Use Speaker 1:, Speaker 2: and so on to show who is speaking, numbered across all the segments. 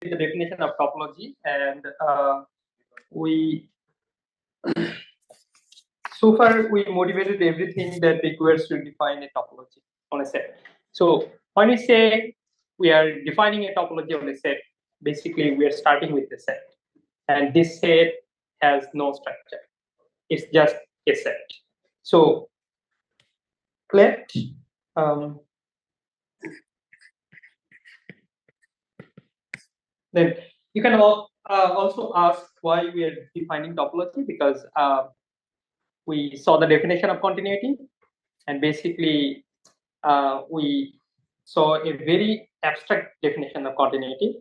Speaker 1: the definition of topology, and we so far we motivated everything that requires to define a topology on a set. So when we say we are defining a topology on a set, basically we are starting with the set, and this set has no structure. It's just a set. So let then you can also ask why we are defining topology, because we saw the definition of continuity, and basically we saw a very abstract definition of continuity,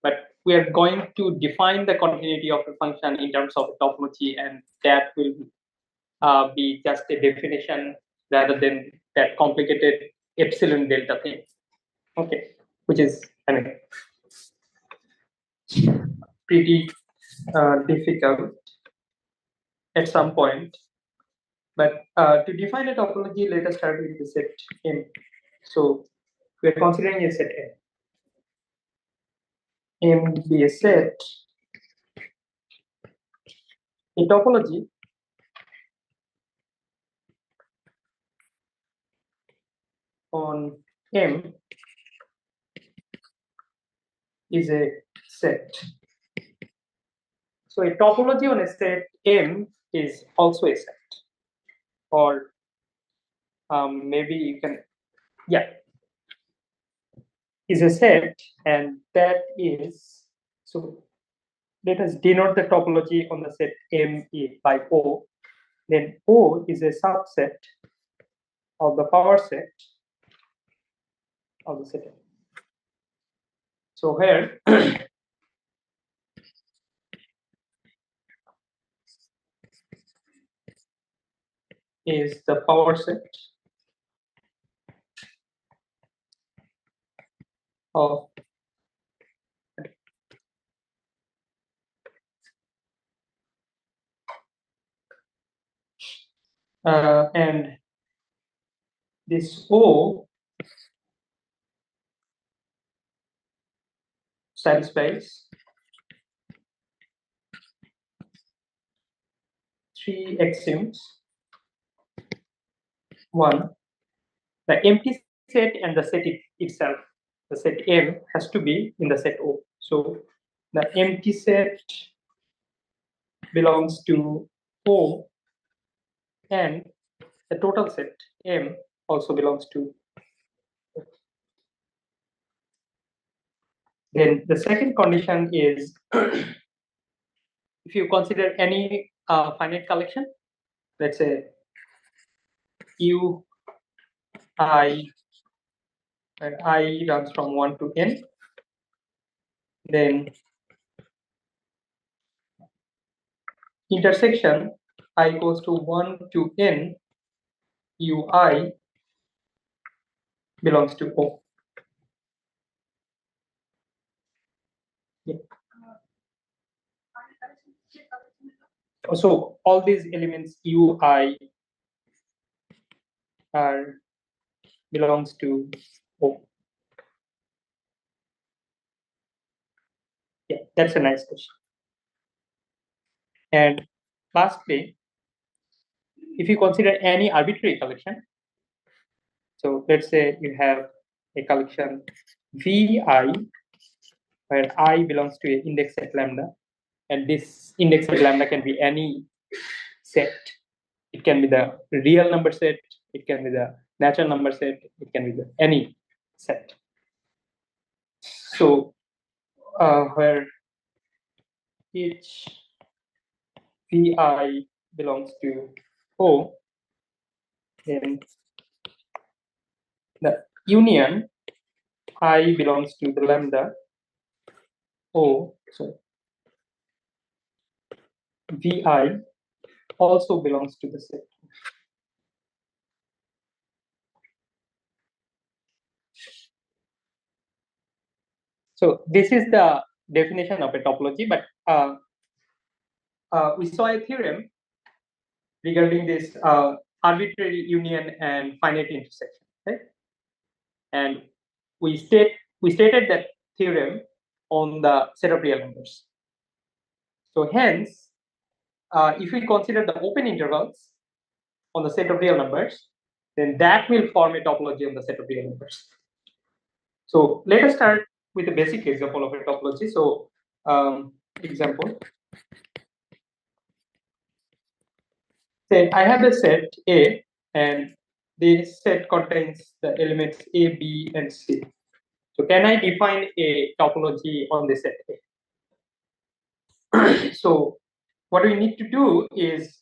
Speaker 1: but we are going to define the continuity of a function in terms of topology, and that will be just a definition rather than that complicated epsilon delta thing. Okay, which is, I mean, pretty difficult at some point. But to define a topology, let us start with the set M. So we are considering a set M. M be a set. A topology on M is a set. So a topology on a set M is also a set. Or maybe you can, yeah, is a set, and that is, so let us denote the topology on the set M by O. Then O is a subset of the power set of the set M. So here is the power set of and this O satisfies three axioms. One, the empty set and the set itself, the set M has to be in the set O. So the empty set belongs to O, and the total set M also belongs to O. Then the second condition is if you consider any finite collection, let's say U I, where I runs from 1 to n, then intersection I goes to 1 to n, Ui belongs to O. Yeah. So all these elements Ui are belongs to O. Yeah, that's a nice question. And lastly, if you consider any arbitrary collection, so let's say you have a collection Vi, where I belongs to an index set lambda, and this index set lambda can be any set. It can be the real number set, it can be the natural number set, it can be the any set. So where each Vi belongs to O, then the union I belongs to the lambda O, so Vi also belongs to the set. So this is the definition of a topology, but we saw a theorem regarding this arbitrary union and finite intersection, right? And we stated that theorem on the set of real numbers. So hence, if we consider the open intervals on the set of real numbers, then that will form a topology on the set of real numbers. So let us start with a basic example of a topology. So example, say I have a set A, and this set contains the elements A, B, and C. So can I define a topology on the set A? So what we need to do is,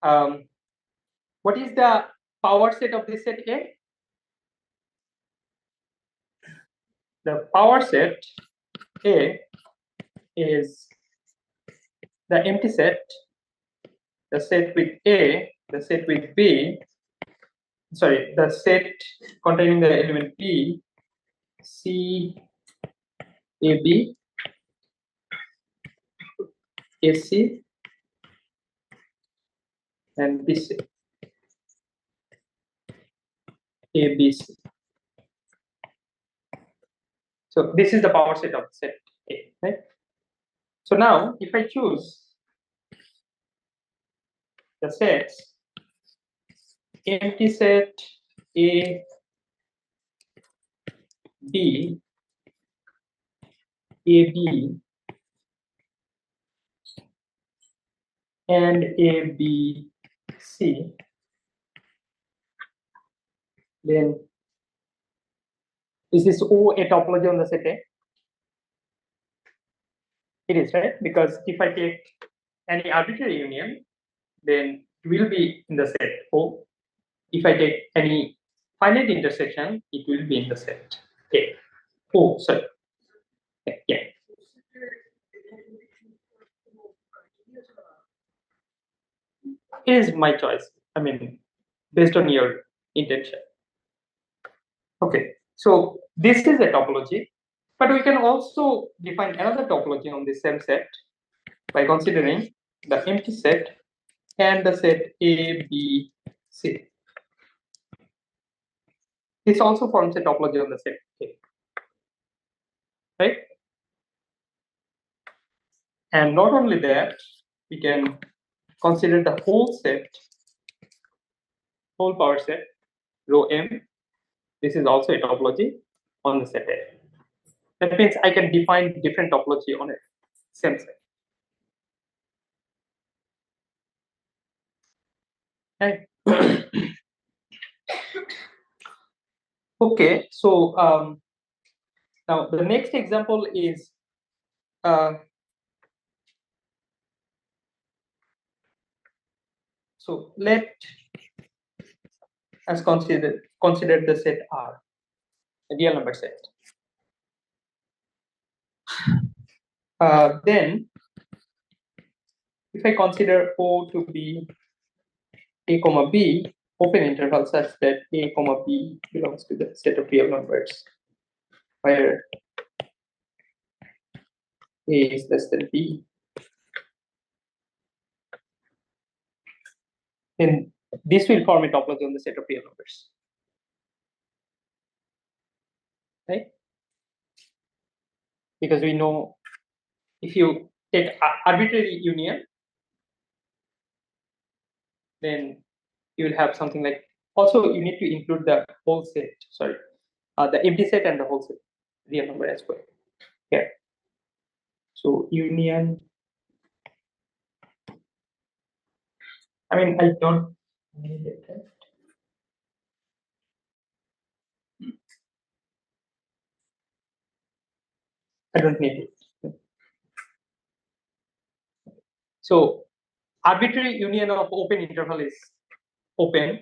Speaker 1: what is the power set of this set A? The power set A is the empty set, the set with A, the set with B, sorry, the set containing the element B, C, A, B, A, C, and B, C, A, B, C. So this is the power set of set A, right? So now, if I choose the sets empty set A, B, A, B, and A, B, C, then is this O a topology on the set A? It is, right? Because if I take any arbitrary union, then it will be in the set O. If I take any finite intersection, it will be in the set A. Oh, sorry. Yeah. It is my choice. I mean, based on your intention. Okay, so this is a topology, but we can also define another topology on the same set by considering the empty set and the set A, B, C. This also forms a topology on the set A, right? And not only that, we can consider the whole set, whole power set, rho M. This is also a topology on the set A. That means I can define different topology on a same set. Right? Okay, so now the next example is so let us consider the set R, a real number set. Then if I consider O to be A comma B open interval such that A comma B belongs to the set of real numbers where A is less than B, then this will form a topology on the set of real numbers, right? Because we know if you take arbitrary union, then you will have something like, also you need to include the whole set, sorry, the empty set and the whole set real number as well. Yeah. So union, I mean, I don't need it. Right? I don't need it. So arbitrary union of open interval is open,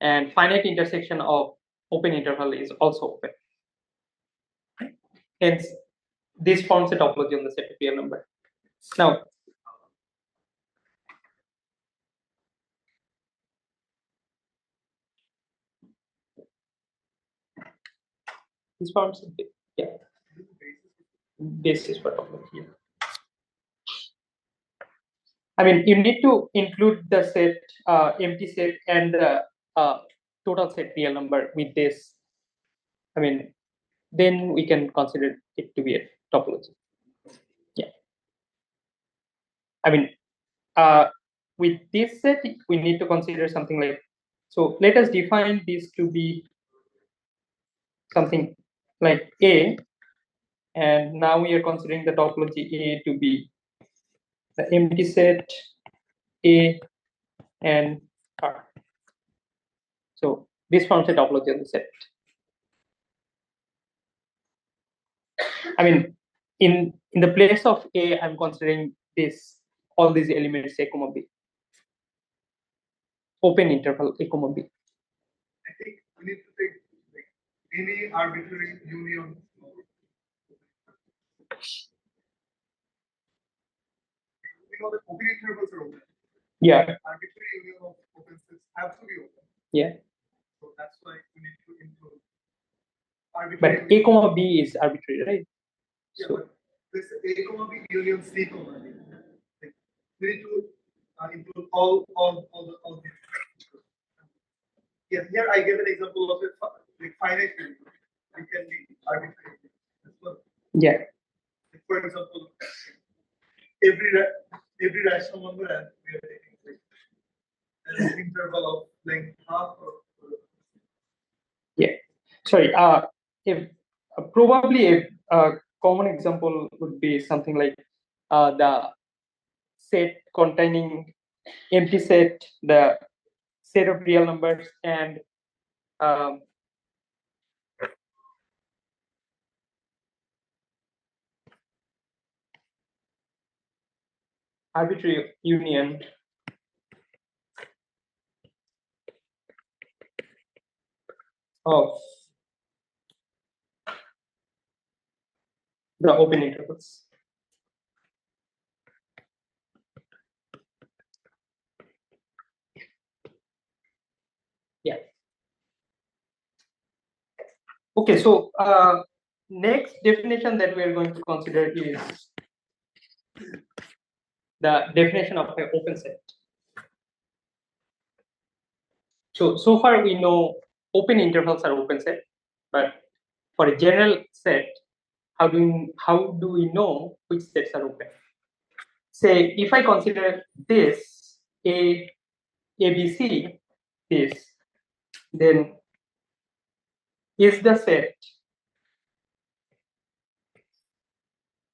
Speaker 1: and finite intersection of open interval is also open. Hence, this forms a topology on the set of real number. Now, this forms, yeah, basis for topology. I mean, you need to include the set, empty set, and the total set real number with this. I mean, then we can consider it to be a topology. Yeah. I mean, with this set, we need to consider something like, so let us define this to be something like A, and now we are considering the topology A to be the empty set A and R. So this forms a topology of the set. I mean, in the place of A, I'm considering all these elements A, B. Open interval A, B.
Speaker 2: I think we need to take like any arbitrary union. We know that open intervals are open.
Speaker 1: Yeah.
Speaker 2: Arbitrary union of open sets have to be open.
Speaker 1: Yeah.
Speaker 2: So that's why we need to include
Speaker 1: arbitrary. But A, B is arbitrary, right?
Speaker 2: Yeah, so, but this A, B union C, D. Like, we need to include all the. Yeah, here I gave an example of a like finite union. It can be arbitrary as well.
Speaker 1: Yeah.
Speaker 2: Like for example, every rational number and we are taking like an interval of length half or
Speaker 1: yeah. Sorry. If probably a common example would be something like the set containing empty set, the set of real numbers, and arbitrary union of the open intervals. Yeah. Okay, so next definition that we are going to consider is the definition of an open set. So far we know open intervals are open set, but for a general set, how do we know which sets are open? Say if I consider this A, B, C, this, then is the set,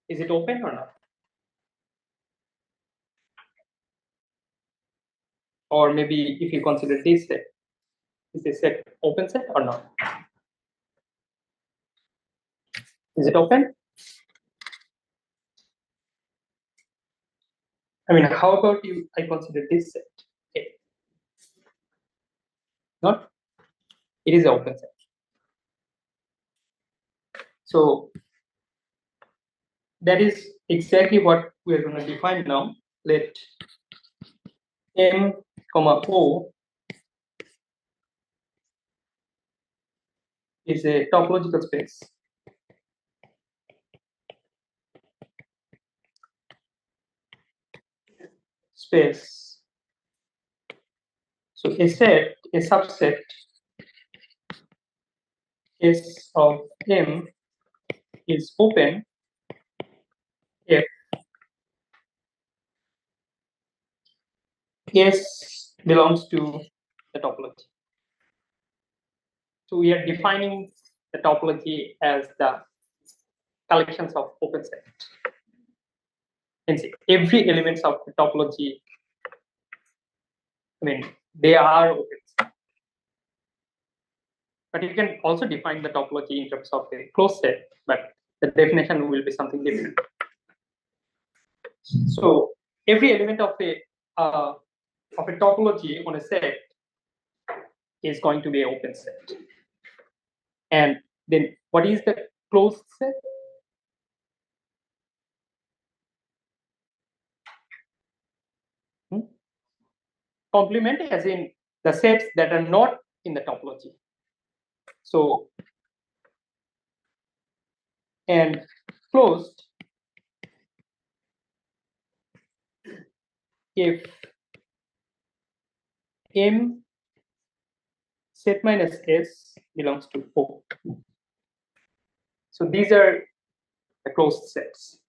Speaker 1: is it open or not? Or maybe if you consider this set, is this set open set or not? Is it open? I mean, how about you? I consider this set. Okay. Not? It is an open set. So that is exactly what we are going to define now. Let M, O is a topological space. So a subset S of M is open if S belongs to the topology. So we are defining the topology as the collections of open sets. And see, every element of the topology, I mean, they are open sets. But you can also define the topology in terms of a closed set, but the definition will be something different. So every element of a topology on a set is going to be an open set. And then what is the closed set? Complement as in the sets that are not in the topology. So, and closed if M set minus S belongs to O. So these are the closed sets.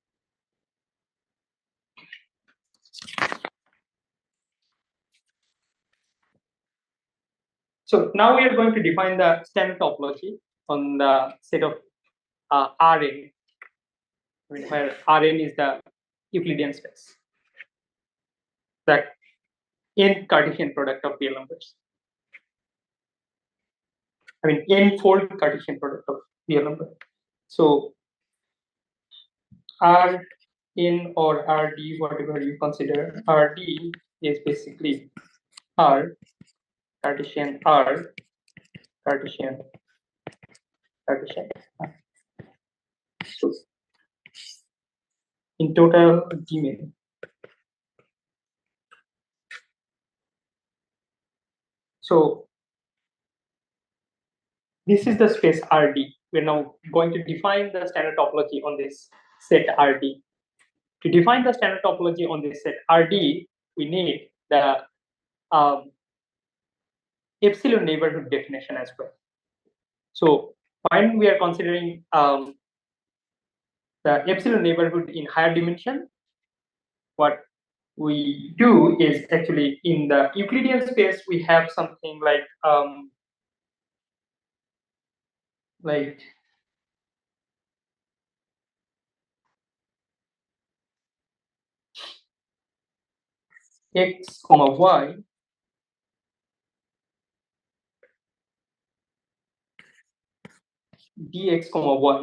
Speaker 1: So now we are going to define the standard topology on the set of Rn, where Rn is the Euclidean space, the n Cartesian product of real numbers. I mean, n-fold Cartesian product of real number. So Rn or Rd, whatever you consider, Rd is basically R, Cartesian R, Cartesian, Cartesian. So in total, Gmail. So this is the space Rd. We're now going to define the standard topology on this set Rd. To define the standard topology on this set Rd, we need the epsilon neighborhood definition as well. So when we are considering the epsilon neighborhood in higher dimension, what we do is actually in the Euclidean space, we have something like x comma y dx comma y,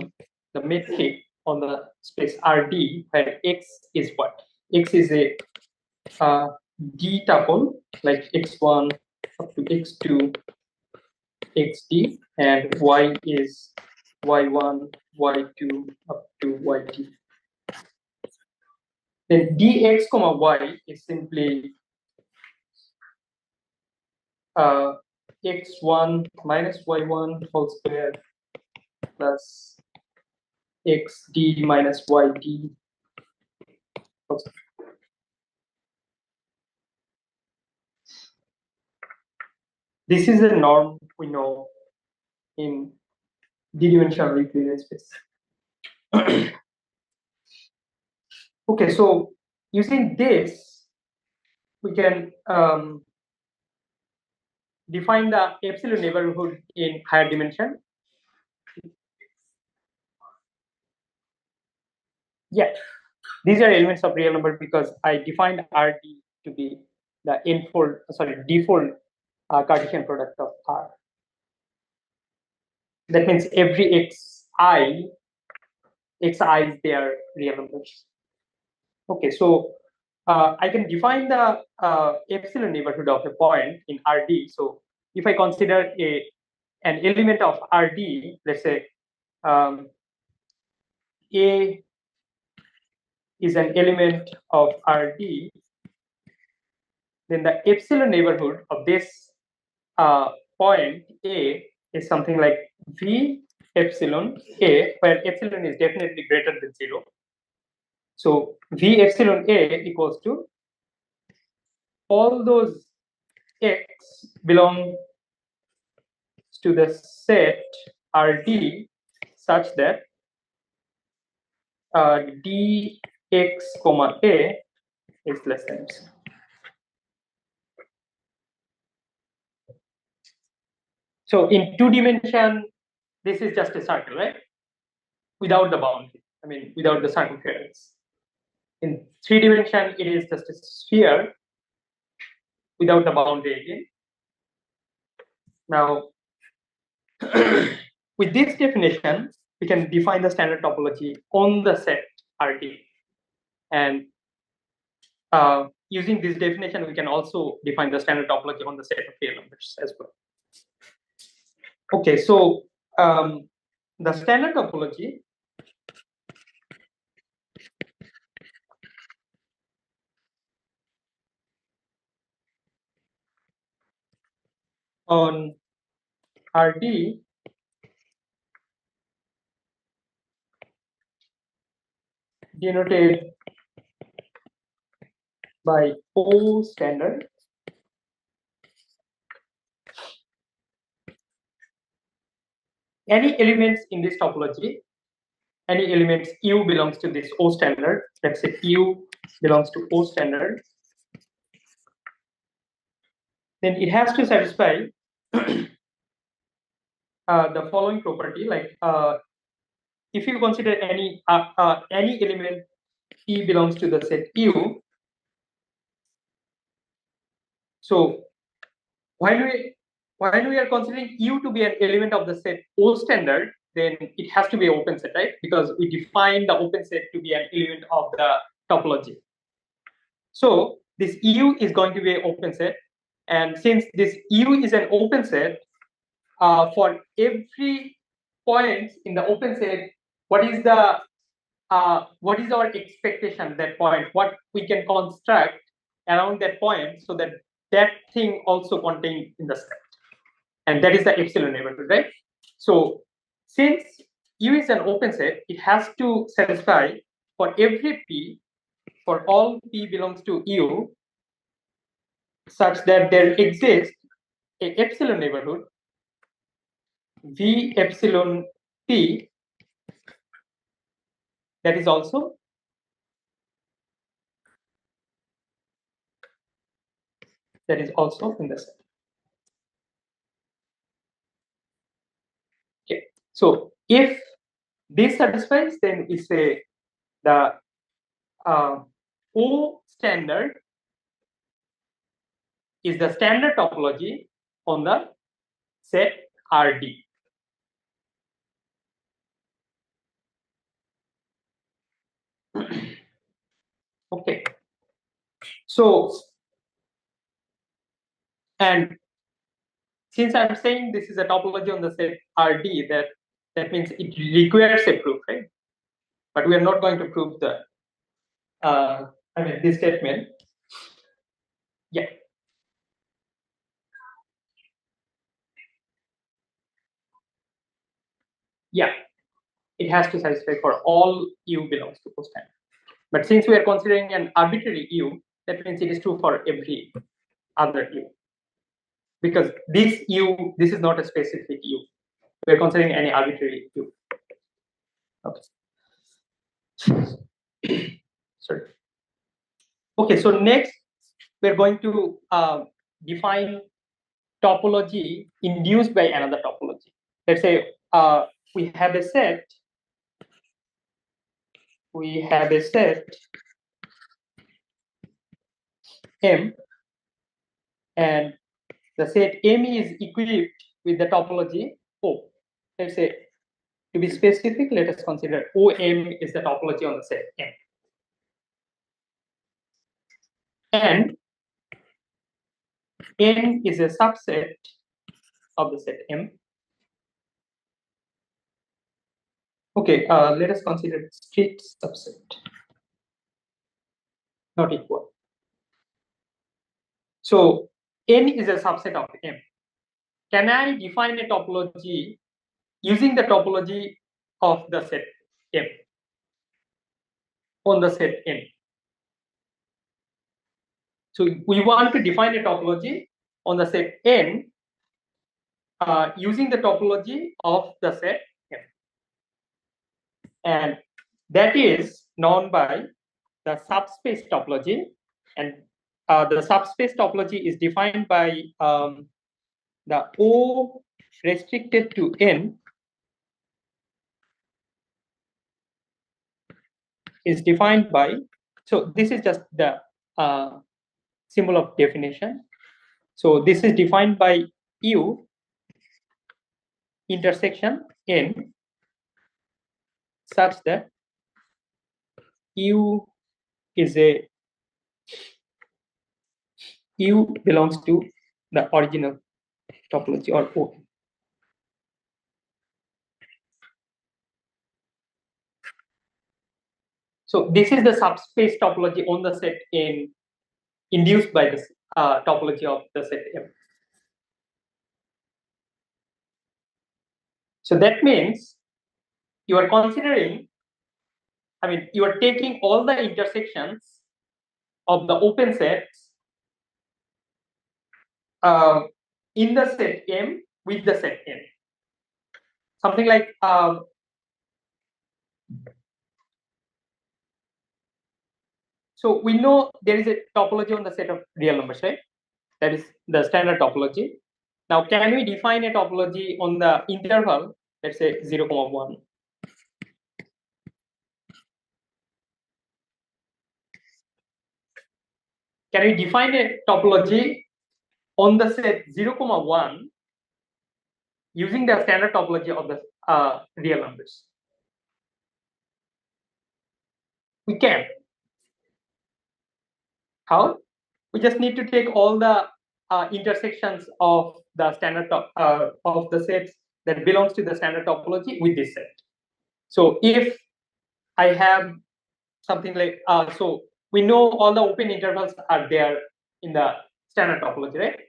Speaker 1: the metric on the space Rd, where x is what? X is a d tuple like x1 up to x2 xd, and y is y1 y2 up to yd. Then dx comma y is simply x1 minus y1 whole square plus xd minus yd whole square. This is a norm we know in d-dimensional Euclidean space. Okay, so using this, we can define the epsilon neighborhood in higher dimension. Yeah, these are elements of real number because I defined Rd to be the n-fold, sorry, d-fold Cartesian product of R. That means every xi is their real numbers. Okay, so I can define the epsilon neighborhood of a point in Rd. So if I consider an element of Rd, let's say A is an element of Rd, then the epsilon neighborhood of this point A is something like V epsilon A, where epsilon is definitely greater than 0. So V epsilon A equals to all those x belong to the set Rd such that dx comma A is less than epsilon. So in 2 dimension, this is just a circle, right? Without the boundary, I mean, without the circumference. In 3 dimension, it is just a sphere without the boundary again. Now, with this definition, we can define the standard topology on the set Rd. And using this definition, we can also define the standard topology on the set of real numbers as well. Okay, so the standard topology on Rd denoted by O standard any elements in this topology any elements U belongs to this O standard. Let's say U belongs to O standard. Then it has to satisfy the following property. Like if you consider any element E belongs to the set U. So when we are considering U to be an element of the set O standard, then it has to be an open set, right? Because we define the open set to be an element of the topology. So this U is going to be an open set, and since this U is an open set, for every point in the open set, what is our expectation at that point? What we can construct around that point so that that thing also contained in the set, and that is the epsilon neighborhood, right? So since U is an open set, it has to satisfy for every P, for all P belongs to U, such that there exists a epsilon neighborhood V epsilon P that is also in the set. Okay, so if this satisfies, then we say the O standard is the standard topology on the set RD. Okay, so and since I'm saying this is a topology on the set RD, that means it requires a proof, right? But we are not going to prove the this statement. Yeah. Yeah, it has to satisfy for all U belongs to O standard. But since we are considering an arbitrary U, that means it is true for every other U. Because this U, this is not a specific U. We are considering any arbitrary U. Okay. Sorry. Okay, so next we're going to define topology induced by another topology. Let's say we have a set. M, and the set M is equipped with the topology O. Let's say, to be specific, let us consider OM is the topology on the set M. And N is a subset of the set M. Okay, let us consider strict subset, not equal. So N is a subset of M. Can I define a topology using the topology of the set M on the set N? So we want to define a topology on the set N using the topology of the set M. And that is known by the subspace topology. And the subspace topology is defined by the O restricted to N is defined by, so this is just the symbol of definition. So this is defined by U intersection N such that U belongs to the original topology or O. So this is the subspace topology on the set N induced by this topology of the set M. So that means you are considering, you are taking all the intersections of the open sets in the set M with the set N. Something like So we know there is a topology on the set of real numbers, right? That is the standard topology. Now, can we define a topology on the interval, let's say 0, 1? Can we define a topology on the set 0, 1 using the standard topology of the real numbers? We can. How? We just need to take all the intersections of the standard of the sets that belongs to the standard topology with this set. So if I have something like so we know all the open intervals are there in the standard topology, right?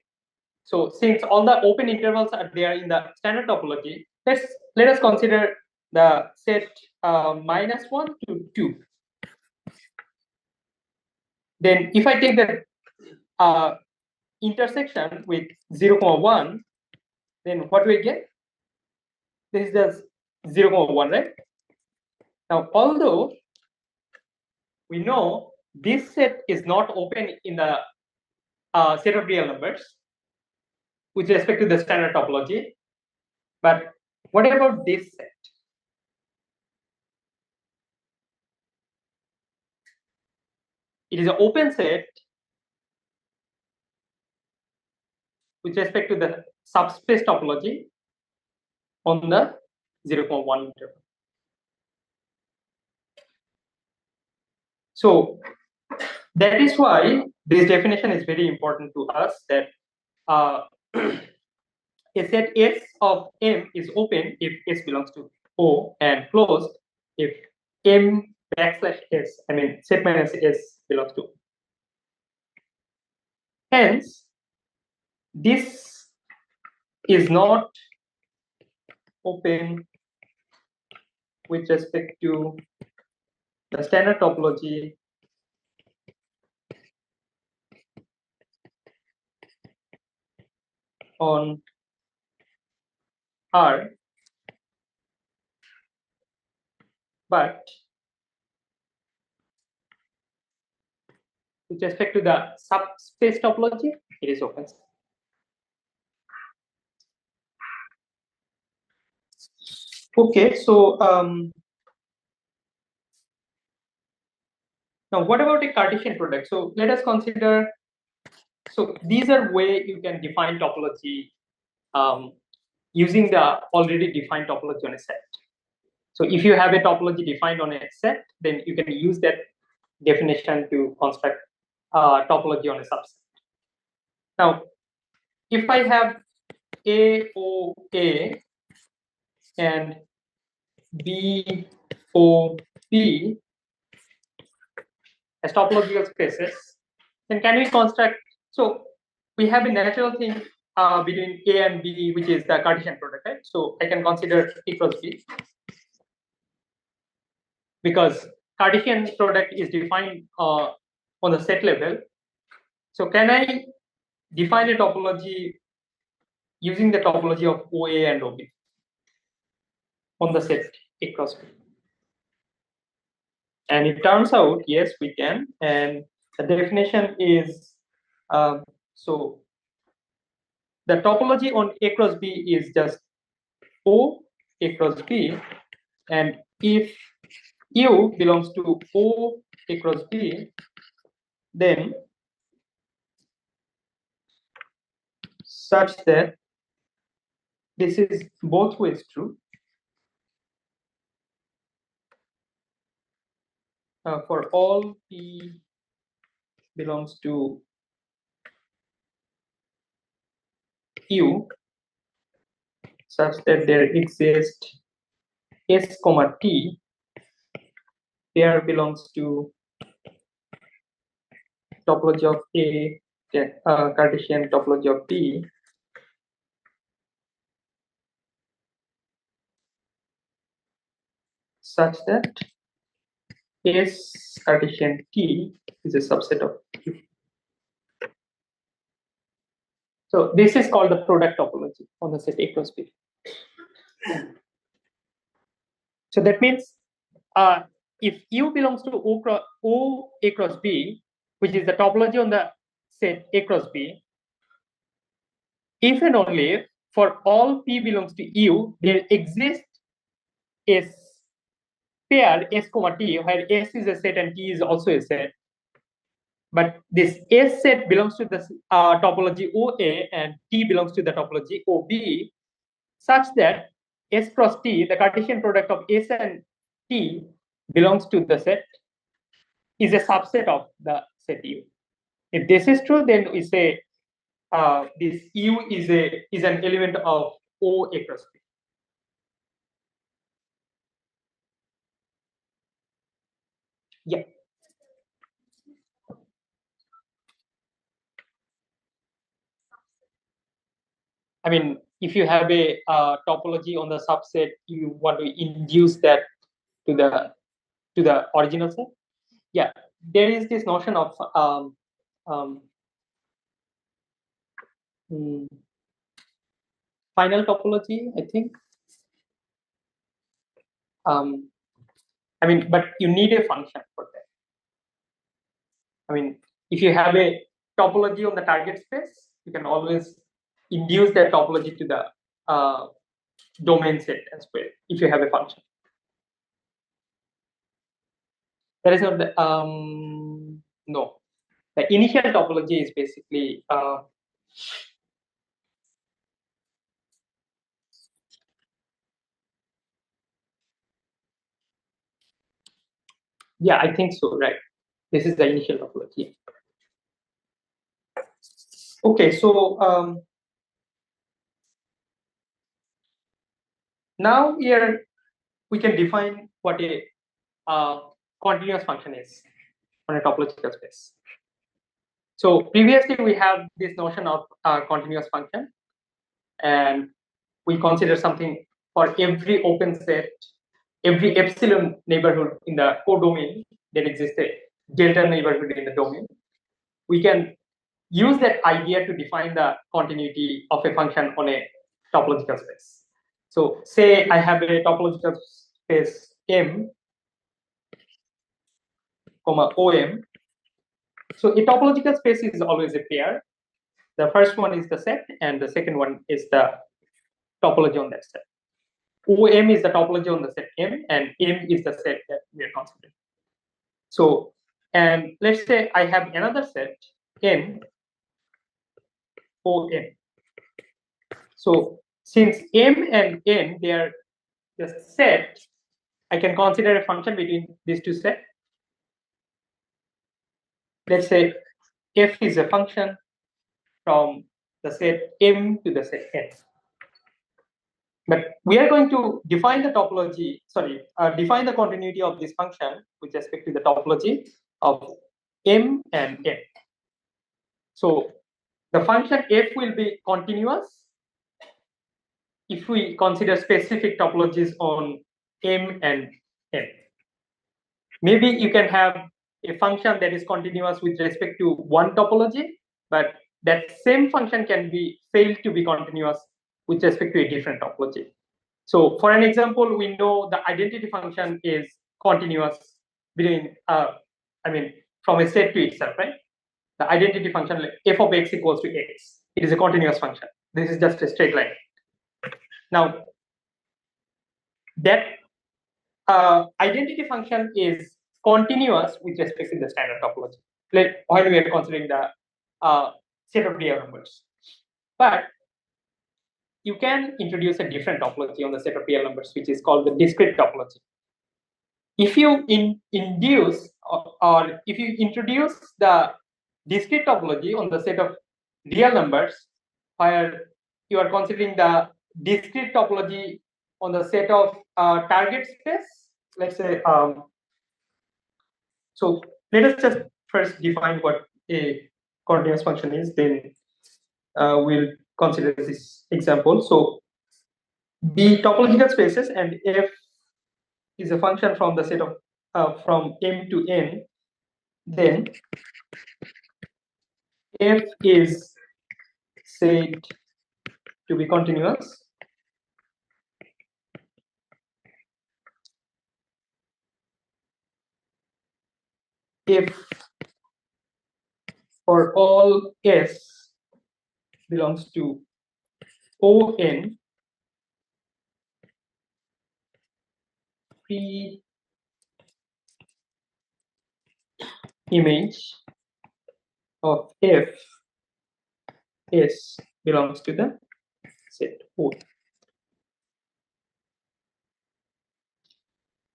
Speaker 1: So since all the open intervals are there in the standard topology, let us consider the set -1 to 2. Then if I take the intersection with 0, 1, then what we get? This is the 0, 1, right? Now, although we know this set is not open in the set of real numbers with respect to the standard topology, but what about this set? It is an open set with respect to the subspace topology on the 0, 1 interval. So that is why this definition is very important to us, that a set S of M is open if S belongs to O, and closed if M backslash S, I mean set minus S, belongs to O. Hence, this is not open with respect to the standard topology on R, but with respect to the subspace topology, it is open. Okay, so now what about a Cartesian product? So let us consider, so these are way you can define topology using the already defined topology on a set. So if you have a topology defined on a set, then you can use that definition to construct topology on a subset. Now, if I have AOA and BOP as topological spaces, then can we construct, so we have a natural thing between A and B, which is the Cartesian product, right? So I can consider A cross B, because Cartesian product is defined on the set level. So can I define a topology using the topology of OA and OB on the set A cross B? And it turns out, yes, we can. And the definition is, so the topology on A cross B is just O A cross B. And if U belongs to O A cross B, then such that this is both ways true for all P belongs to U, such that there exists S comma T pair belongs to topology of A, Cartesian topology of T, such that S Cartesian T is a subset of Q. So this is called the product topology on the set A cross B. So that means if U belongs to O A cross B, which is the topology on the set A cross B, if and only if for all P belongs to U, there exists a pair S comma T, where S is a set and T is also a set. But this S set belongs to the topology OA and T belongs to the topology OB, such that S cross T, the Cartesian product of S and T, belongs to the set, is a subset of the set U. If this is true, then we say this U is an element of O A cross B. Yeah. I mean, if you have a topology on the subset, you want to induce that to the original set. Yeah, there is this notion of final topology, I think. I mean, but you need a function for that. I mean, if you have a topology on the target space, you can always induce that topology to the domain set as well, if you have a function. There is not the no. The initial topology is basically yeah, I think so, right? This is the initial topology. Okay, so now here we can define what a continuous function is on a topological space. So previously we have this notion of continuous function, and we consider something for every open set, every epsilon neighborhood in the codomain that exists a delta neighborhood in the domain. We can use that idea to define the continuity of a function on a topological space. So say I have a topological space M, comma OM. So a topological space is always a pair. The first one is the set, and the second one is the topology on that set. OM is the topology on the set M, and M is the set that we are considering. So, and let's say I have another set N OM. So since M and N, they are the set, I can consider a function between these two sets. Let's say f is a function from the set M to the set N. But we are going to define the topology, define the continuity of this function with respect to the topology of M and N. So the function f will be continuous if we consider specific topologies on M and N. Maybe you can have a function that is continuous with respect to one topology, but that same function can be failed to be continuous with respect to a different topology. So for an example, we know the identity function is continuous between, from a set to itself, right? The identity function, like f of x equals to x, it is a continuous function. This is just a straight line. Now, that identity function is continuous with respect to the standard topology, like when we are considering the set of real numbers. But you can introduce a different topology on the set of real numbers, which is called the discrete topology. If you induce or if you introduce the discrete topology on the set of real numbers, where you are considering the discrete topology on the set of target space, let's say, so let us just first define what a continuous function is, then we'll consider this example. So the topological spaces, and f is a function from the set of from M to N, then f is said to be continuous if for all S belongs to ON, pre-image of F S belongs to the set O.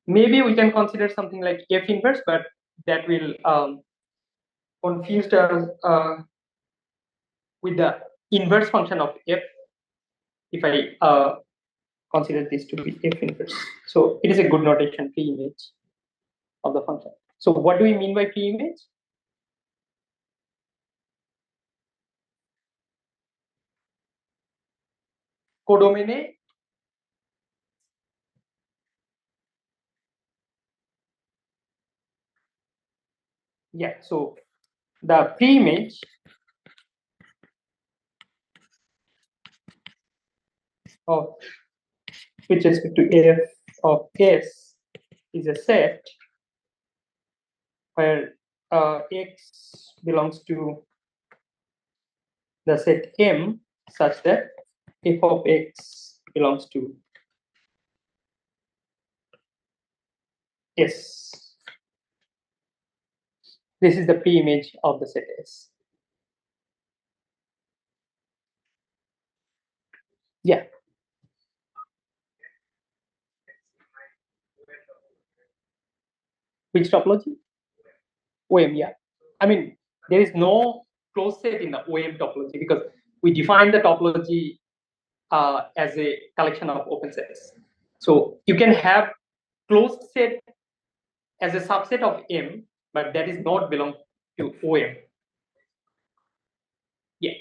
Speaker 1: Maybe we can consider something like F inverse, but that will confuse us with the inverse function of F if I consider this to be F inverse. So it is a good notation, pre-image of the function. So what do we mean by pre-image? Codomain. Yeah, so the pre-image of with respect to F of S is a set where X belongs to the set M such that F of X belongs to S. This is the pre-image of the set S. Yeah. Which topology? OM, yeah. I mean, there is no closed set in the OM topology because we define the topology as a collection of open sets. So you can have closed set as a subset of M, but that is not belong to OM. Yeah.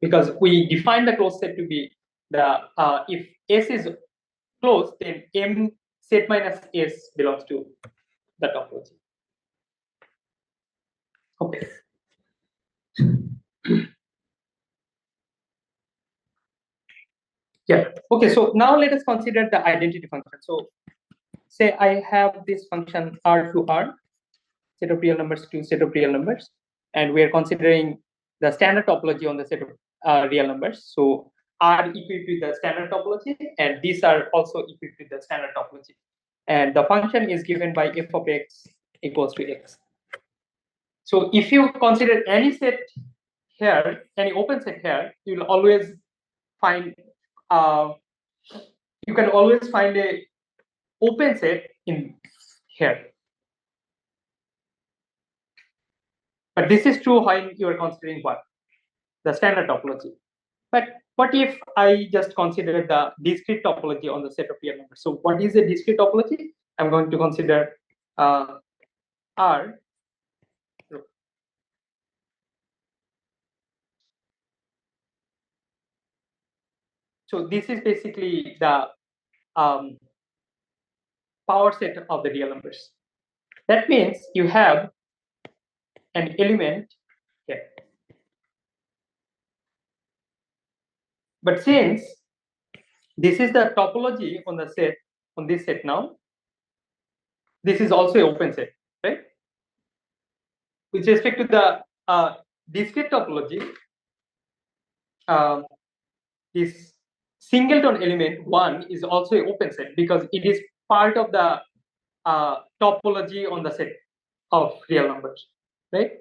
Speaker 1: Because we define the closed set to be the if S is closed, then M set minus S belongs to the topology. Okay. Yeah. Okay. So now let us consider the identity function. So say I have this function R to R, set of real numbers to set of real numbers, and we are considering the standard topology on the set of real numbers. So R equipped with the standard topology, and these are also equipped with the standard topology. And the function is given by f of x equals to x. So if you consider any set here, any open set here, you will always find you can always find a open set in here. But this is true when you are considering what? The standard topology. But what if I just consider the discrete topology on the set of real numbers? So what is a discrete topology? I'm going to consider R. So this is basically the power set of the real numbers. That means you have an element here. But since this is the topology on the set, on this set now, this is also an open set, right? With respect to the discrete topology, this singleton element 1 is also an open set because it is part of the topology on the set of real numbers, right?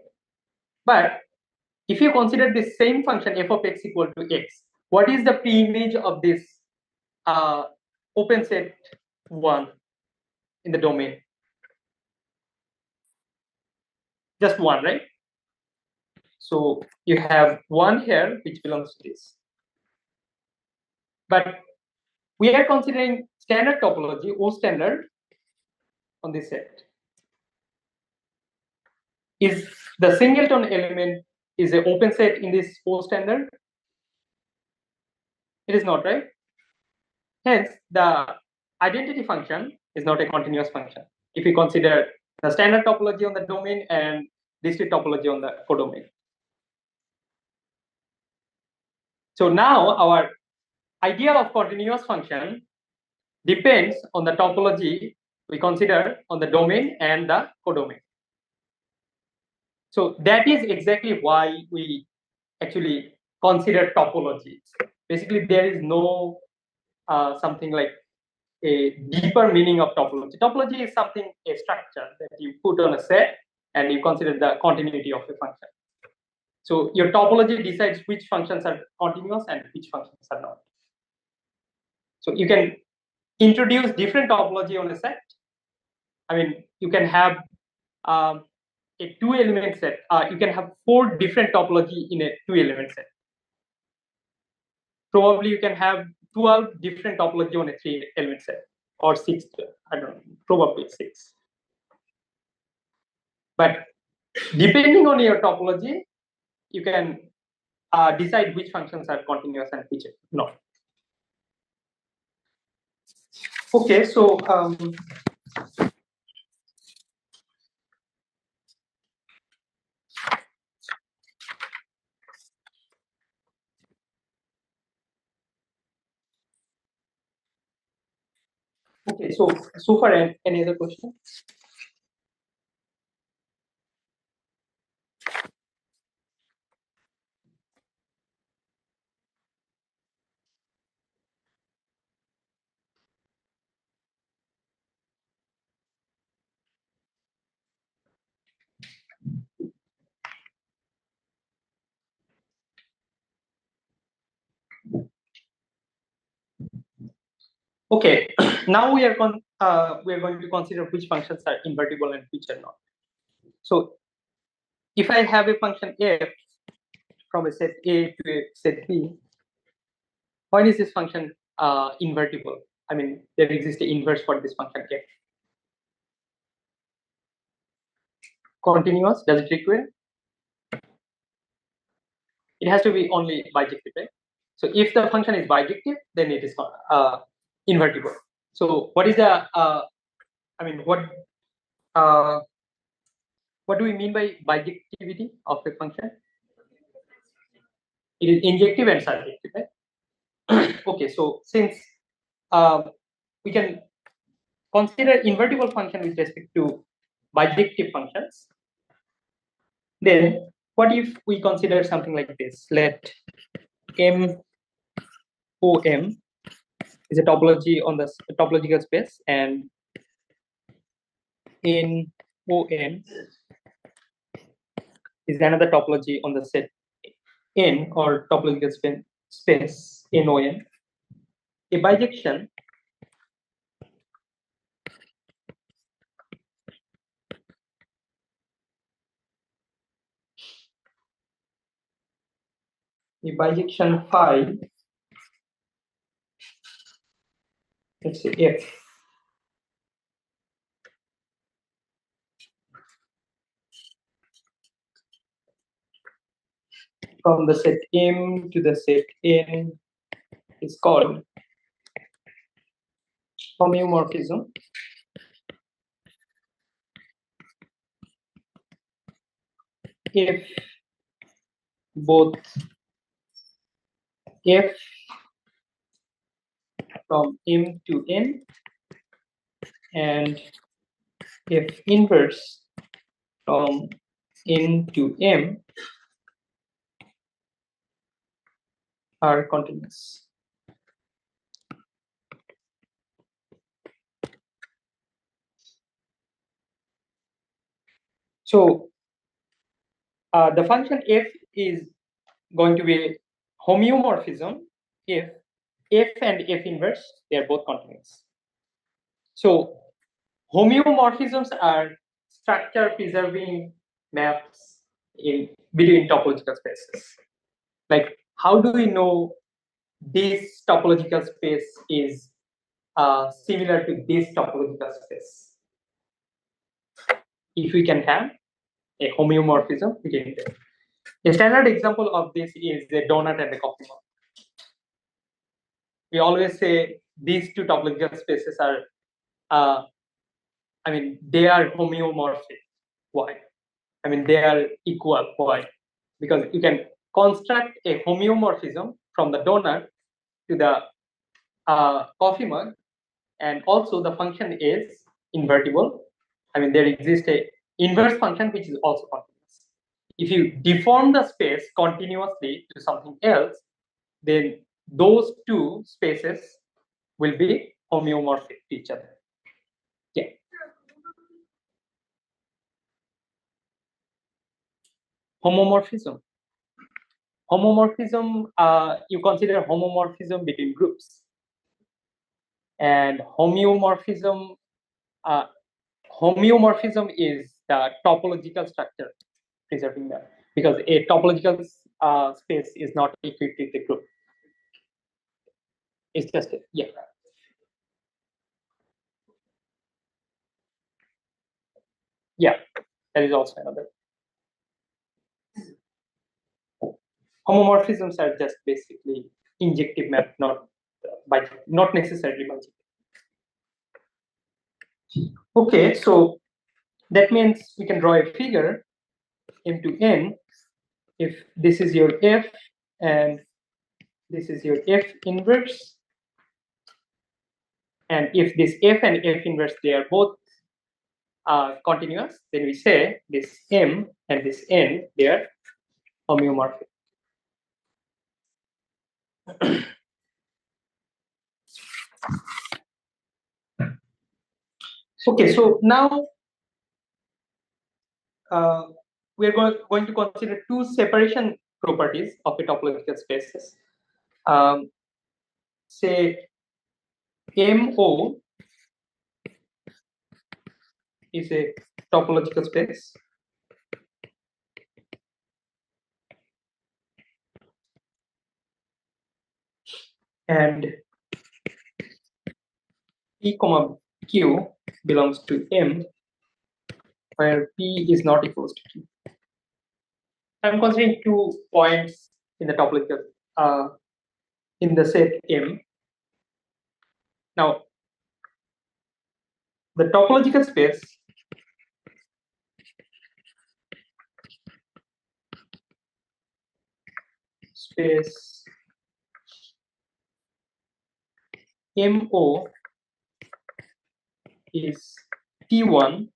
Speaker 1: But if you consider this same function f of x equal to x, what is the pre-image of this open set 1 in the domain? Just 1, right? So you have 1 here which belongs to this. But we are considering standard topology, O standard, on this set. Is the singleton element is an open set in this O standard? It is not, right? Hence, the identity function is not a continuous function if we consider the standard topology on the domain and discrete topology on the codomain. So now our idea of continuous function depends on the topology we consider on the domain and the codomain. So that is exactly why we actually consider topology. Basically, there is no something like a deeper meaning of topology. Topology is something, a structure that you put on a set and you consider the continuity of a function. So your topology decides which functions are continuous and which functions are not. So you can introduce different topology on a set. I mean, you can have a 2-element set. You can have 4 different topology in a 2-element set. Probably you can have 12 different topology on a 3-element set, or 6. I don't know, probably 6. But depending on your topology, you can decide which functions are continuous and which are not. Okay, so okay, so far, any other question? Okay, now we are going to consider which functions are invertible and which are not. So if I have a function f from a set A to a set B, when is this function invertible? I mean, there exists an inverse for this function f. Continuous, does it require? It has to be only bijective, right? So if the function is bijective, then it is invertible. So what is the I mean, what do we mean by bijectivity of a function? It is injective and surjective, right? Okay, so since we can consider invertible function with respect to bijective functions, then what if we consider something like this? Let M O M is a topology on the topological space, and N O N is another topology on the set N, or topological space N O N. A bijection phi, let's say F, from the set M to the set N is called homeomorphism. If both F from M to N and F inverse from N to M are continuous. So the function f is going to be a homeomorphism if f and f inverse, they are both continuous. So homeomorphisms are structure preserving maps in between topological spaces. Like, how do we know this topological space is similar to this topological space? If we can have a homeomorphism between them. A standard example of this is the donut and the coffee mug. We always say these two topological spaces are, I mean, they are homeomorphic. Why? I mean, they are equal. Why? Because you can construct a homeomorphism from the donut to the coffee mug, and also the function is invertible. I mean, there exists a inverse function which is also continuous. If you deform the space continuously to something else, then those two spaces will be homeomorphic to each other. Yeah. Homomorphism. Homomorphism, you consider homomorphism between groups. And homeomorphism is the topological structure preserving that, because a topological space is not equipped with a group. It's just yeah. Yeah, that is also another. Homomorphisms are just basically injective map, not necessarily bijective. Okay, so that means we can draw a figure M to N if this is your F and this is your F inverse, and if this F and F inverse they are both continuous, then we say this M and this N they are homeomorphic. Okay, so now we are going to consider two separation properties of a topological spaces. Say MO is a topological space, and P comma Q belongs to M, where P is not equals to Q. I'm considering 2 points in the topological in the set M. Now, the topological space MO is T1.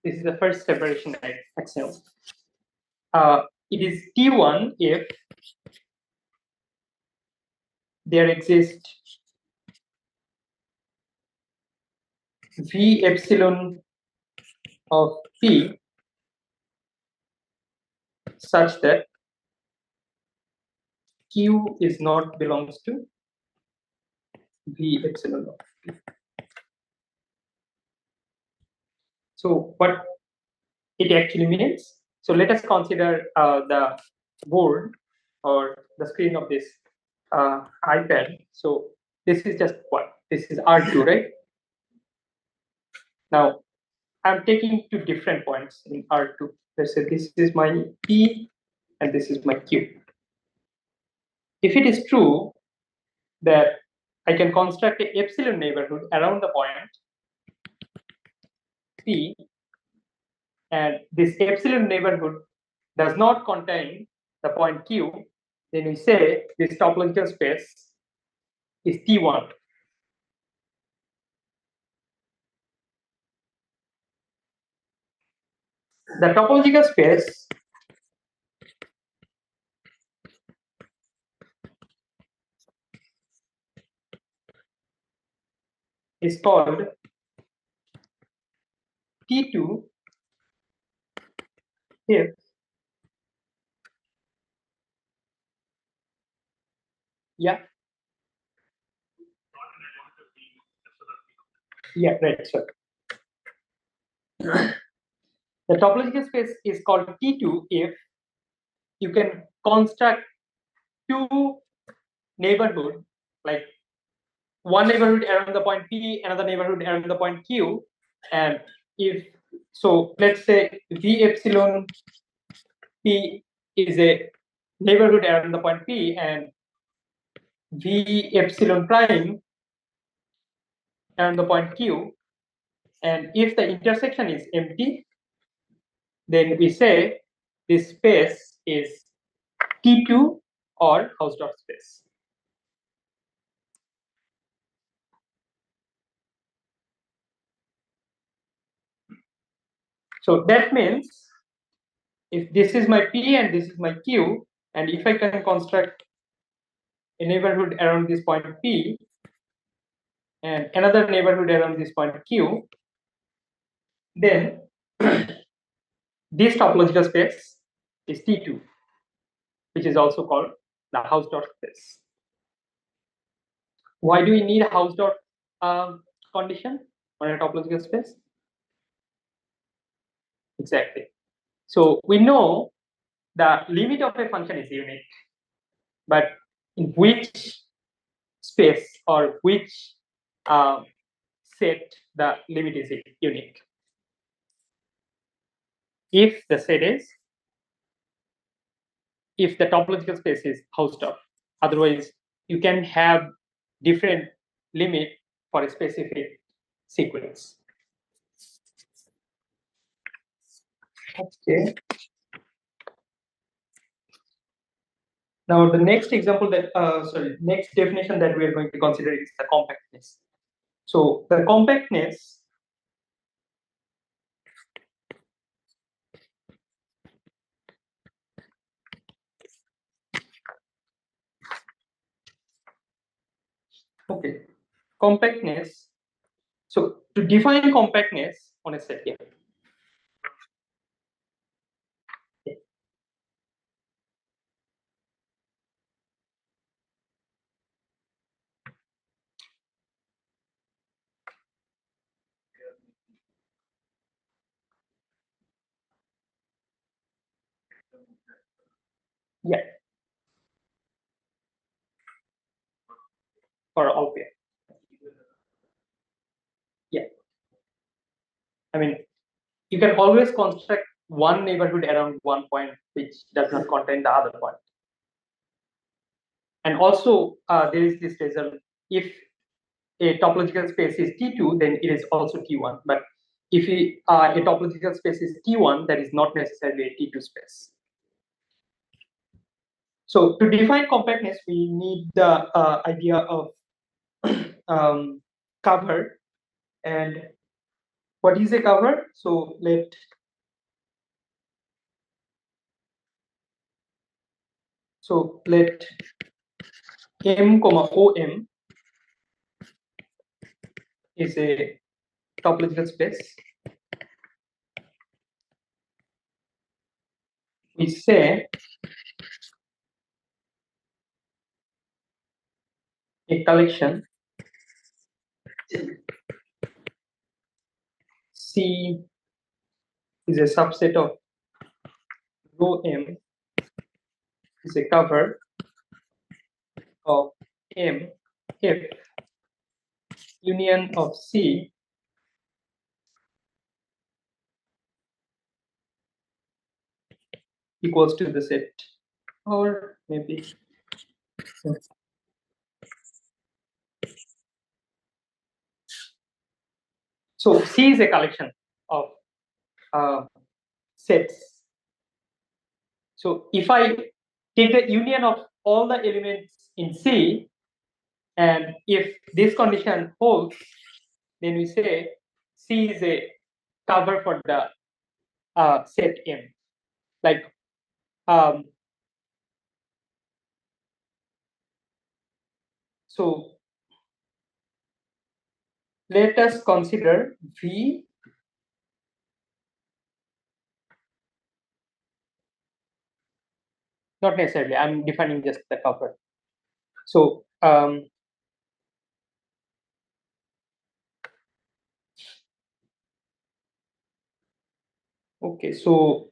Speaker 1: This is the first separation axiom. It is T1 if there exists V epsilon of P such that Q is not belongs to V epsilon of P. So what it actually means, so let us consider the board or the screen of this iPad. So this is just what? This is R2, right? Now I'm taking 2 different points in R2. Let's say this is my P and this is my Q. If it is true that I can construct a epsilon neighborhood around the point P, and this epsilon neighborhood does not contain the point Q, then we say this topological space is T1. The topological space is called T2 if yeah right. So the topological space is called T2 if you can construct 2 neighborhood, like one neighborhood around the point P, another neighborhood around the point Q, and if so, let's say V epsilon P is a neighborhood around the point P, and V epsilon prime around the point Q, and if the intersection is empty, then we say this space is T2 or Hausdorff space. So that means if this is my P and this is my Q, and if I can construct a neighborhood around this point P and another neighborhood around this point Q, then this topological space is T2, which is also called the Hausdorff space. Why do we need a Hausdorff condition on a topological space? Exactly. So we know the limit of a function is unique, but in which space or which set the limit is unique? If the set is, if the topological space is Hausdorff, otherwise you can have different limit for a specific sequence. Okay. Now the next example that, next definition that we are going to consider is the compactness. So the compactness compactness. So to define compactness on a set here. Yeah. For all pair. Yeah. I mean, you can always construct one neighborhood around one point which does not contain the other point. And also there is this result, if a topological space is T2, then it is also T1. But if a topological space is T1, that is not necessarily a T2 space. So to define compactness, we need the idea of cover. And what is a cover? So let M, OM is a topological space. We say a collection C is a subset of rho M is a cover of M if union of C equals to the set, or maybe so C is a collection of sets. So if I take the union of all the elements in C, and if this condition holds, then we say C is a cover for the set M. Like so let us consider V not necessarily, I'm defining just the cover. So okay, so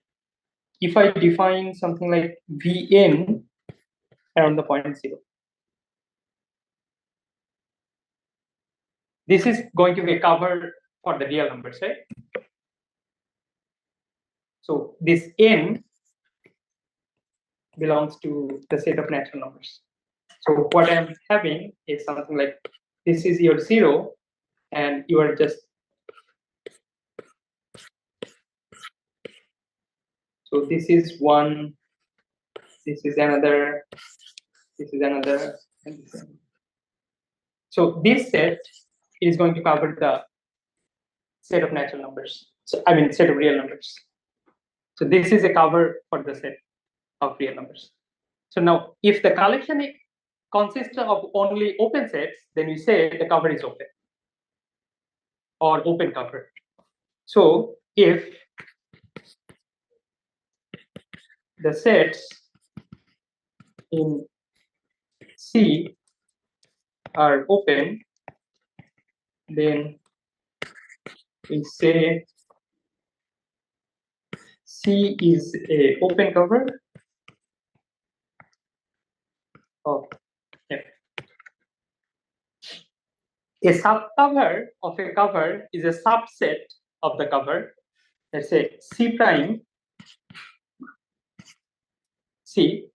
Speaker 1: if I define something like Vn around the point 0, this is going to be a cover for the real numbers, right? So this n belongs to the set of natural numbers. So what I'm having is something like this is your 0, and you are just so this is 1, this is another, this is another, and this is another. So this set is going to cover the set of natural numbers. So I mean set of real numbers. So this is a cover for the set of real numbers. So now if the collection consists of only open sets, then we say the cover is open or open cover. So if the sets in C are open, then we say C is a open cover of F. A subcover of a cover is a subset of the cover. Let's say C prime C.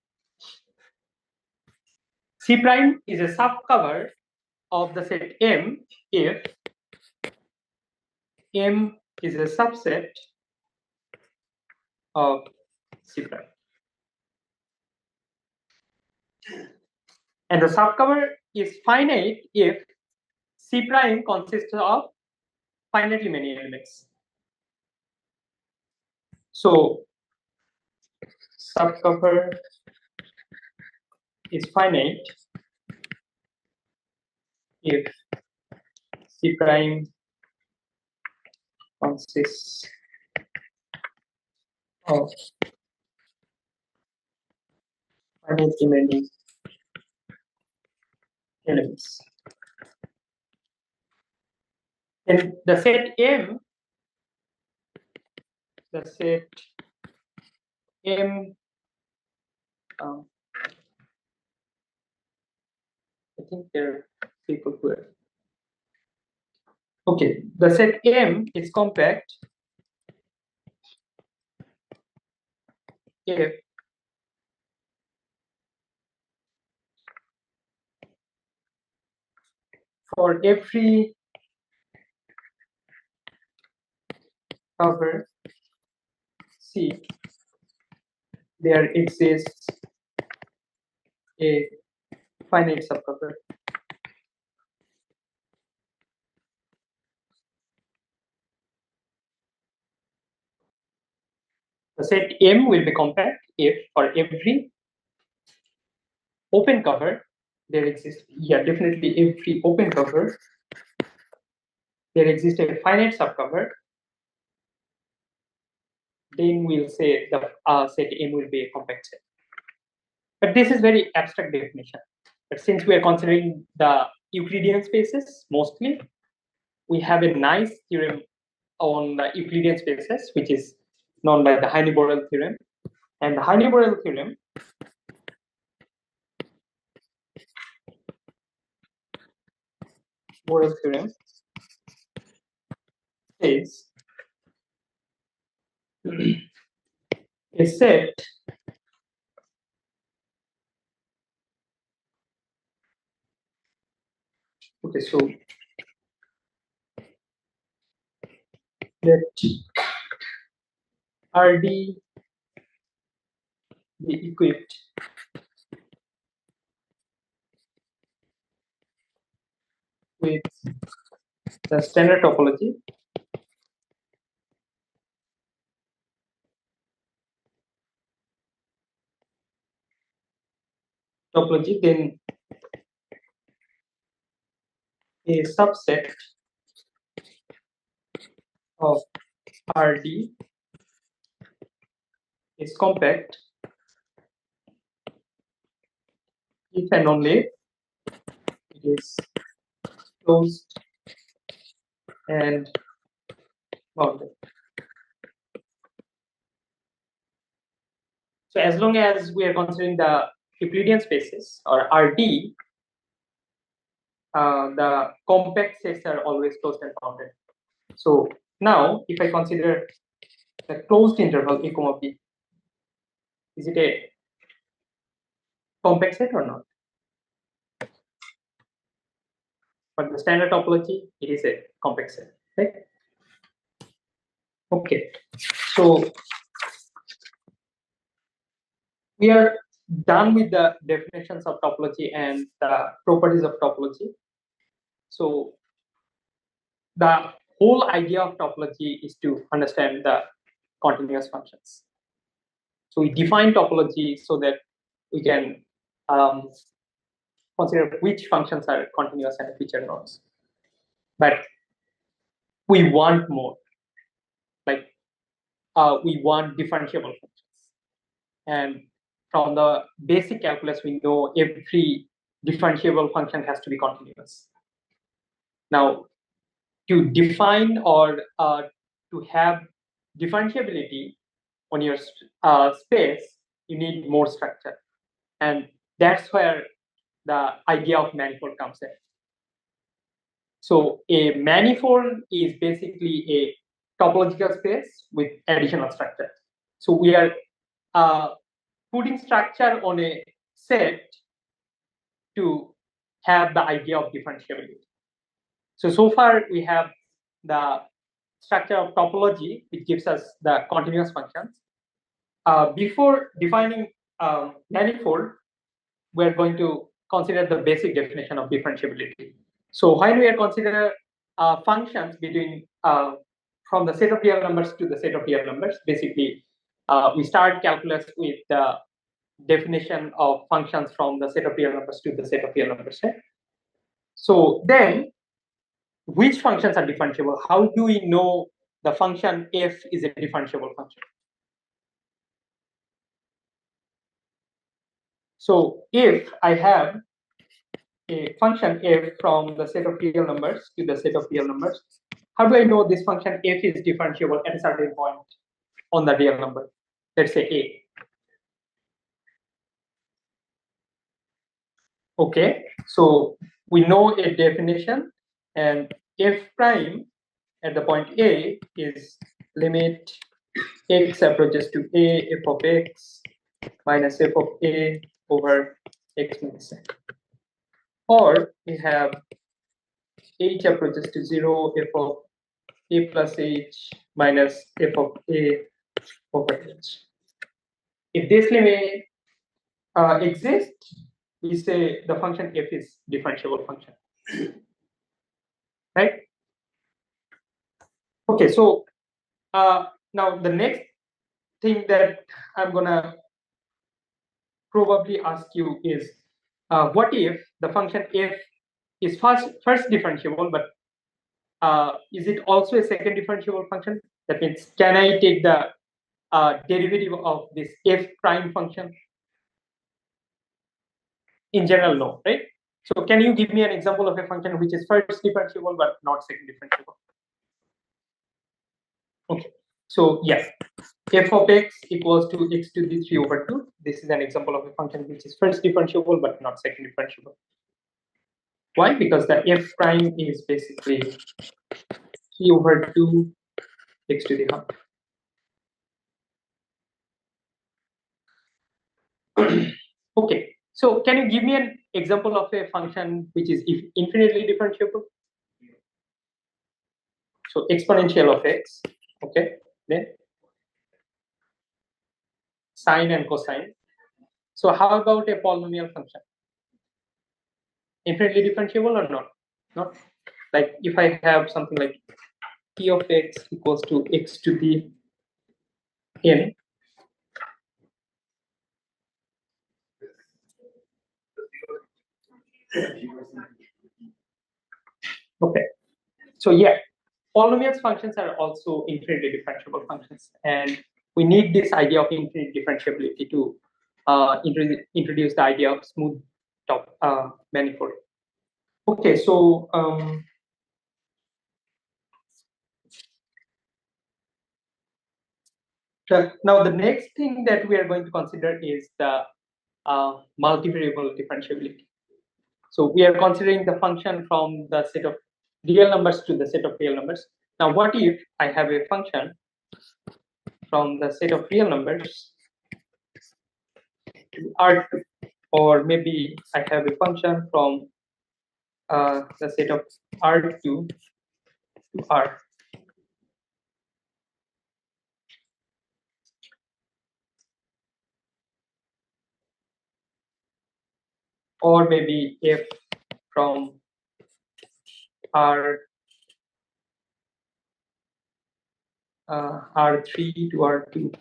Speaker 1: C prime is a subcover of the set M if M is a subset of C prime. And the subcover is finite if C prime consists of finitely many elements. So subcover is finite if C prime consists of finitely many elements. And the set M, I think there are people who are. Okay, the set M is compact if for every cover C, there exists a finite subcover. The set M will be compact if for every open cover there exists, definitely every open cover there exists a finite subcover, then we'll say the set M will be a compact set. But this is very abstract definition. But since we are considering the Euclidean spaces mostly, we have a nice theorem on the Euclidean spaces, which is known by the Heine-Borel theorem. And the Heine-Borel theorem says a set okay, so let RD be equipped with the standard topology then a subset of RD is compact if and only if it is closed and bounded. So as long as we are considering the Euclidean spaces or RD, the compact sets are always closed and bounded. So now, if I consider the closed interval A comma B, is it a compact set or not? For the standard topology, it is a compact set, right? Okay, so we are done with the definitions of topology and the properties of topology. So the whole idea of topology is to understand the continuous functions. So we define topology so that we can consider which functions are continuous and which are not. But we want more, like we want differentiable functions. And from the basic calculus, we know every differentiable function has to be continuous. Now, to define or to have differentiability on your space, you need more structure. And that's where the idea of manifold comes in. So a manifold is basically a topological space with additional structure. So we are putting structure on a set to have the idea of differentiability. So far we have the structure of topology, which gives us the continuous functions. Before defining manifold, we're going to consider the basic definition of differentiability. So when we are considering functions between from the set of real numbers to the set of real numbers, basically we start calculus with the definition of functions from the set of real numbers to the set of real numbers. Right? So then, which functions are differentiable? How do we know the function f is a differentiable function? So if I have a function f from the set of real numbers to the set of real numbers, how do I know this function f is differentiable at a certain point on the real number? Let's say a. Okay, so we know a definition, and f prime at the point a is limit x approaches to a f of x minus f of a over x minus n. Or we have h approaches to 0 f of a plus h minus f of a over h. If this limit exists, we say the function f is differentiable function. Right? Okay, so now the next thing that I'm gonna probably ask you is, what if the function f is first differentiable, but is it also a second differentiable function? That means, can I take the derivative of this f prime function? In general, no, right? So can you give me an example of a function which is first differentiable but not second differentiable? Okay, so yes, f of x equals to x to the 3 over 2. This is an example of a function which is first differentiable but not second differentiable. Why? Because the f prime is basically 3 over 2 x to the half. Okay, so can you give me an example of a function which is infinitely differentiable? So exponential of x, okay, then sine and cosine. So how about a polynomial function? Infinitely differentiable or not? Not. Like if I have something like p of x equals to x to the n. Okay, so yeah, polynomial functions are also infinitely differentiable functions, and we need this idea of infinite differentiability to introduce the idea of smooth manifold. Okay, so now the next thing that we are going to consider is the multivariable differentiability. So we are considering the function from the set of real numbers to the set of real numbers. Now, what if I have a function from the set of real numbers to R2, or maybe I have a function from the set of R2 to R. Or maybe f from R R3 to R2.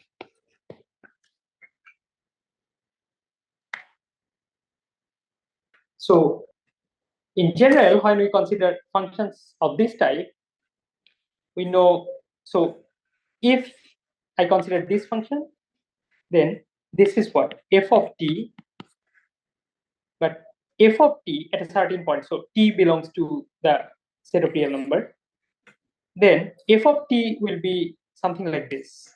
Speaker 1: So in general, when we consider functions of this type, we know, so if I consider this function, then this is what? F of t, but f of t at a certain point, so t belongs to the set of real number, then f of t will be something like this.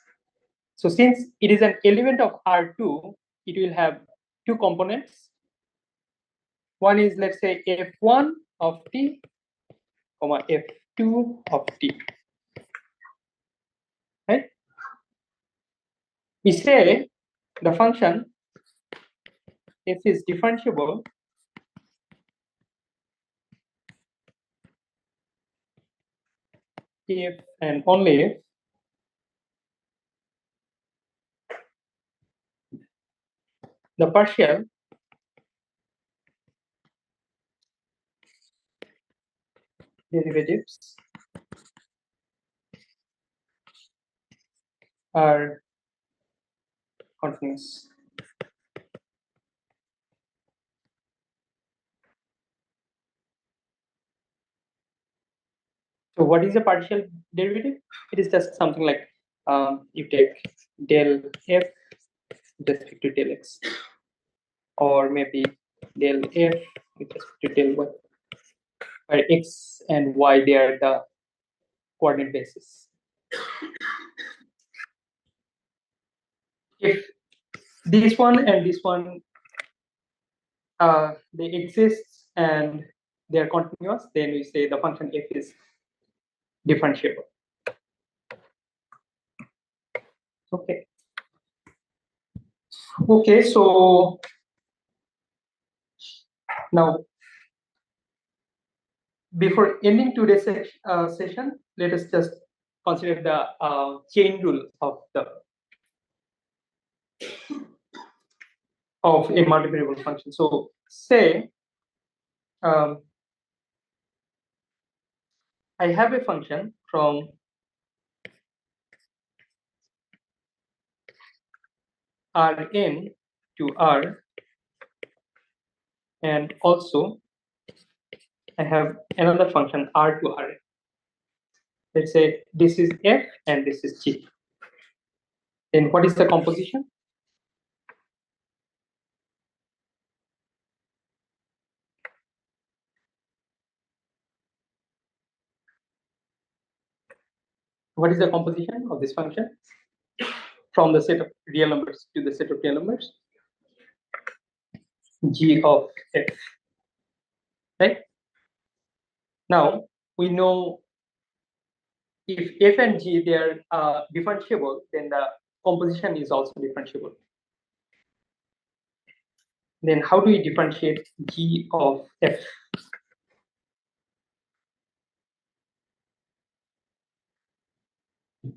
Speaker 1: So since it is an element of R2, it will have two components. One is, let's say, f1 of t, comma f2 of t. Right? We say the function f is differentiable if and only if the partial derivatives are continuous. So what is a partial derivative? It is just something like you take del f with respect to del x, or maybe del f with respect to del y, where x and y, they are the coordinate basis. If this one and this one they exist and they are continuous, then we say the function f is differentiable. Okay. Okay, so now before ending today's session, let us just consider the chain rule of a multivariable function. So say I have a function from Rn to R, and also I have another function R to Rn. Let's say this is f and this is g. Then what is the composition? What is the composition of this function from the set of real numbers to the set of real numbers? G of f. Right? Now we know if f and g, they are differentiable, then the composition is also differentiable. Then how do we differentiate g of f?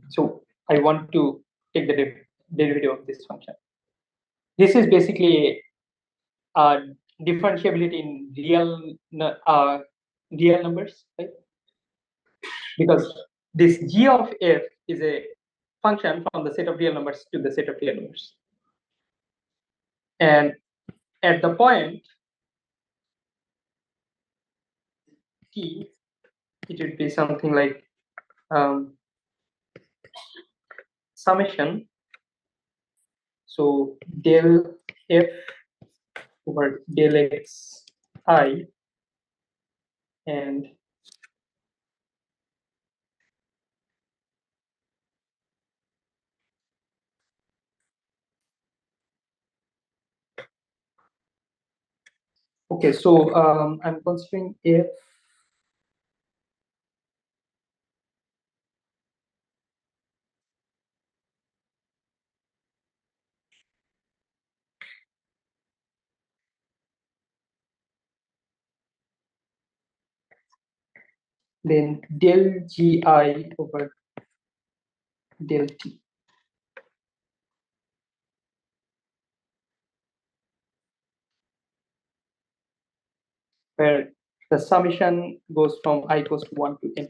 Speaker 1: So I want to take the derivative of this function. This is basically differentiability in real numbers, right? Because this g of f is a function from the set of real numbers to the set of real numbers. And at the point t, it would be something like summation. So del f over del x I, and okay, so I'm considering f then del gi over del t, where the summation goes from I goes to 1 to n.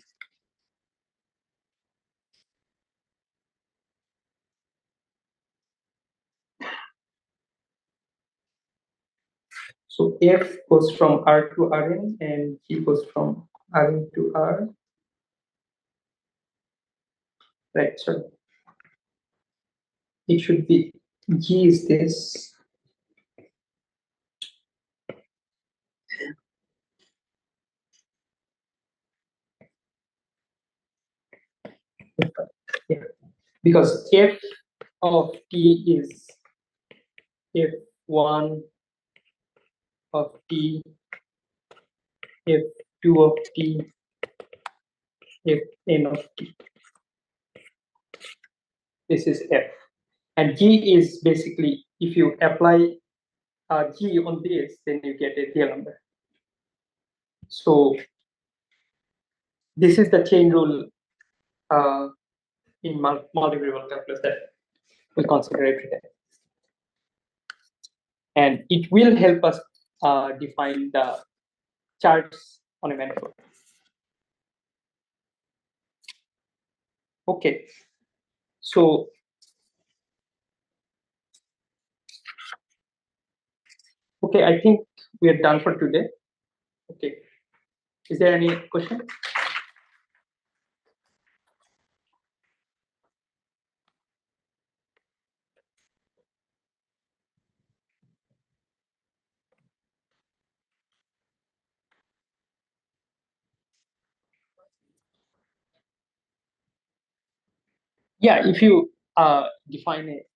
Speaker 1: So F goes from R to Rn and G goes from Rn to R. Right, so it should be G is this. Yeah. Because F of T is F1 of T, F2 of T, Fn of T. This is F. And G is basically, if you apply G on this, then you get a real number. So this is the chain rule in multivariable calculus that we'll consider every day. And it will help us define the charts on a manifold. Okay, so okay, I think we are done for today. Okay, is there any question? Yeah, if you define it.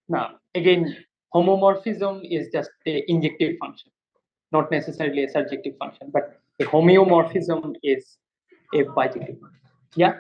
Speaker 1: Now, again, homomorphism is just an injective function, not necessarily a surjective function, but a homeomorphism is a bijective function. Yeah.